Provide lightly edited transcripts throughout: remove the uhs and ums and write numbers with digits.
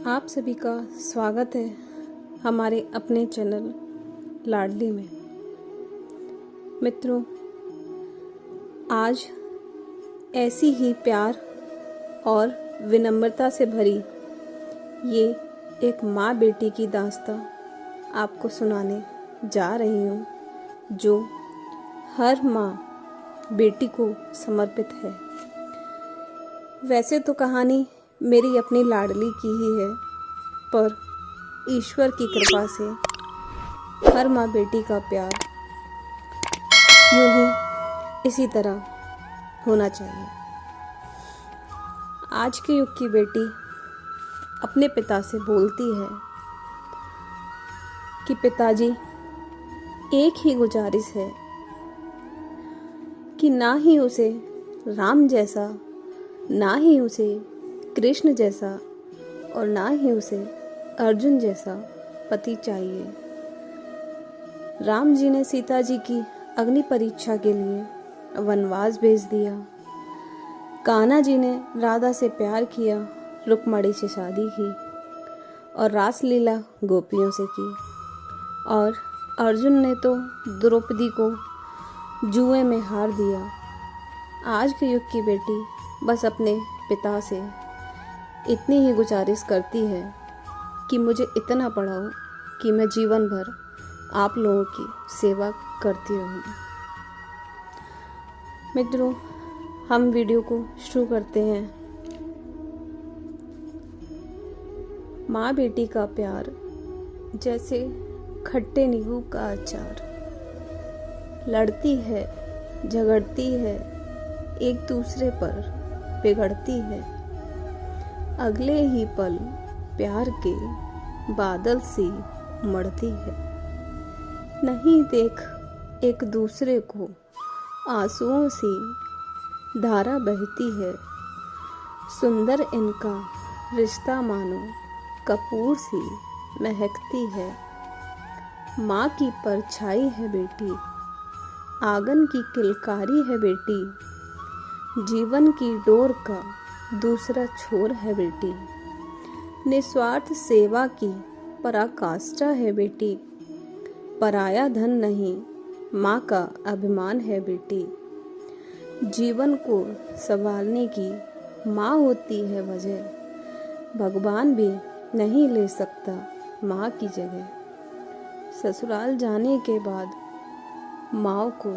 आप सभी का स्वागत है हमारे अपने चैनल लाडली में। मित्रों, आज ऐसी ही प्यार और विनम्रता से भरी ये एक माँ बेटी की दास्तां आपको सुनाने जा रही हूँ, जो हर माँ बेटी को समर्पित है। वैसे तो कहानी मेरी अपनी लाडली की ही है, पर ईश्वर की कृपा से हर माँ बेटी का प्यार यूं ही इसी तरह होना चाहिए। आज के युग की बेटी अपने पिता से बोलती है कि पिताजी, एक ही गुजारिश है कि ना ही उसे राम जैसा, ना ही उसे कृष्ण जैसा और ना ही उसे अर्जुन जैसा पति चाहिए। राम जी ने सीता जी की अग्नि परीक्षा के लिए वनवास भेज दिया। कान्हा जी ने राधा से प्यार किया, रुक्मणी से शादी की और रासलीला गोपियों से की। और अर्जुन ने तो द्रौपदी को जुए में हार दिया। आज के युग की बेटी बस अपने पिता से इतनी ही गुजारिश करती है कि मुझे इतना पढ़ाओ कि मैं जीवन भर आप लोगों की सेवा करती रहूं। मित्रों, हम वीडियो को शुरू करते हैं। माँ बेटी का प्यार जैसे खट्टे नींबू का अचार, लड़ती है, झगड़ती है, एक दूसरे पर बिगड़ती है, अगले ही पल प्यार के बादल सी मढ़ती है। नहीं देख एक दूसरे को आंसुओं सी धारा बहती है। सुंदर इनका रिश्ता मानो कपूर सी महकती है। माँ की परछाई है बेटी, आंगन की किलकारी है बेटी, जीवन की डोर का दूसरा छोर है बेटी, निस्वार्थ सेवा की पराकाष्ठा है बेटी, पराया धन नहीं माँ का अभिमान है बेटी, जीवन को संभालने की माँ होती है वजह, भगवान भी नहीं ले सकता माँ की जगह। ससुराल जाने के बाद माँ को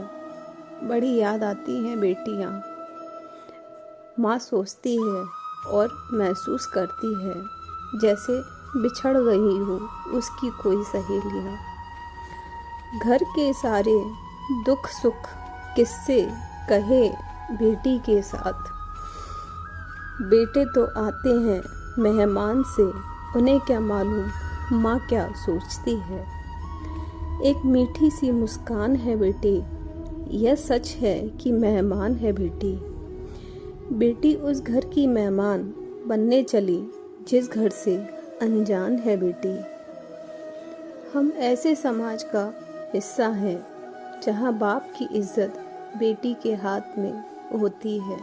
बड़ी याद आती हैं बेटियाँ। माँ सोचती है और महसूस करती है जैसे बिछड़ गई हो उसकी कोई सहेलियाँ। घर के सारे दुख सुख किस्से कहे बेटी के साथ। बेटे तो आते हैं मेहमान से, उन्हें क्या मालूम माँ क्या सोचती है। एक मीठी सी मुस्कान है बेटी, यह सच है कि मेहमान है बेटी। बेटी उस घर की मेहमान बनने चली जिस घर से अनजान है बेटी। हम ऐसे समाज का हिस्सा हैं जहाँ बाप की इज्जत बेटी के हाथ में होती है,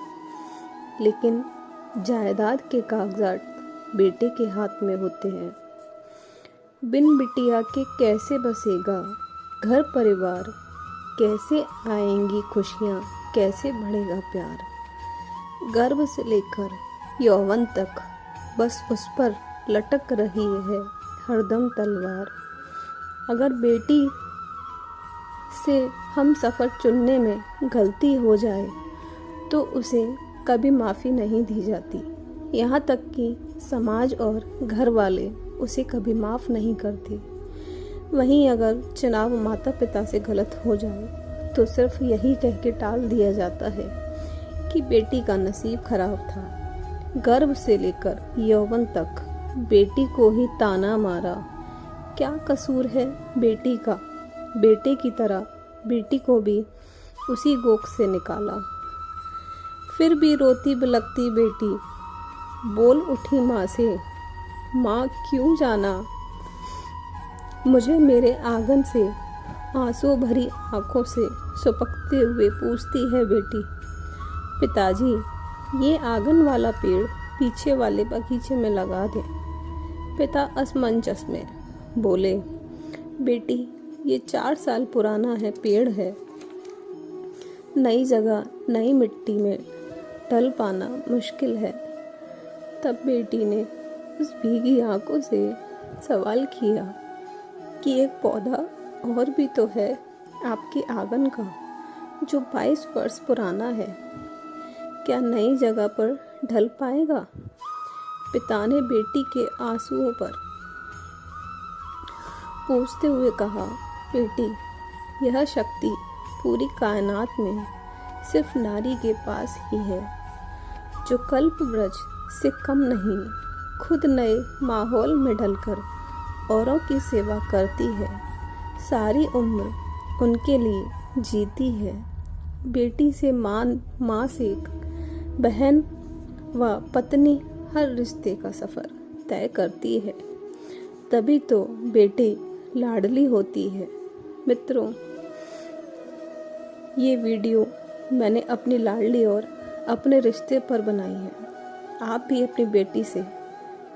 लेकिन जायदाद के कागजात बेटे के हाथ में होते हैं। बिन बिटिया के कैसे बसेगा घर परिवार, कैसे आएंगी खुशियाँ, कैसे बढ़ेगा प्यार। गर्भ से लेकर यौवन तक बस उस पर लटक रही है हरदम तलवार। अगर बेटी से हम सफ़र चुनने में गलती हो जाए तो उसे कभी माफ़ी नहीं दी जाती। यहाँ तक कि समाज और घर वाले उसे कभी माफ़ नहीं करते। वहीं अगर चुनाव माता पिता से गलत हो जाए तो सिर्फ यही कह के टाल दिया जाता है कि बेटी का नसीब खराब था। गर्भ से लेकर यौवन तक बेटी को ही ताना मारा। क्या कसूर है बेटी का, बेटे की तरह बेटी को भी उसी गोद से निकाला। फिर भी रोती बिलखती बेटी बोल उठी माँ से, माँ क्यों जाना। मुझे मेरे आंगन से आंसू भरी आंखों से सुपकते हुए पूछती है बेटी, पिताजी ये आंगन वाला पेड़ पीछे वाले बगीचे में लगा दें। पिता असमंजस में बोले, बेटी ये 4 साल पुराना है पेड़ है, नई जगह नई मिट्टी में ढल पाना मुश्किल है। तब बेटी ने उस भीगी आंखों से सवाल किया कि एक पौधा और भी तो है आपके आंगन का जो 22 वर्ष पुराना है, क्या नई जगह पर ढल पाएगा? पिता ने बेटी के आंसुओं पर पूछते हुए कहा, बेटी यह शक्ति पूरी कायनात में सिर्फ नारी के पास ही है, जो कल्प वृक्ष से कम नहीं, खुद नए माहौल में ढलकर औरों की सेवा करती है, सारी उम्र उनके लिए जीती है। बेटी से माँ से बहन व पत्नी हर रिश्ते का सफ़र तय करती है, तभी तो बेटी लाडली होती है। मित्रों, ये वीडियो मैंने अपनी लाडली और अपने रिश्ते पर बनाई है। आप भी अपनी बेटी से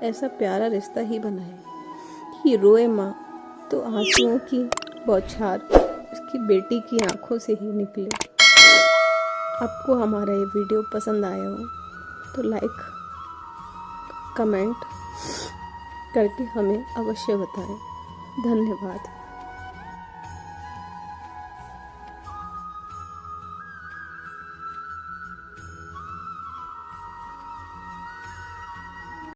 ऐसा प्यारा रिश्ता ही बनाएं कि रोए माँ तो आंसुओं की बौछार उसकी बेटी की आंखों से ही निकले। आपको हमारा ये वीडियो पसंद आया हो तो लाइक कमेंट करके हमें अवश्य बताएं। धन्यवाद।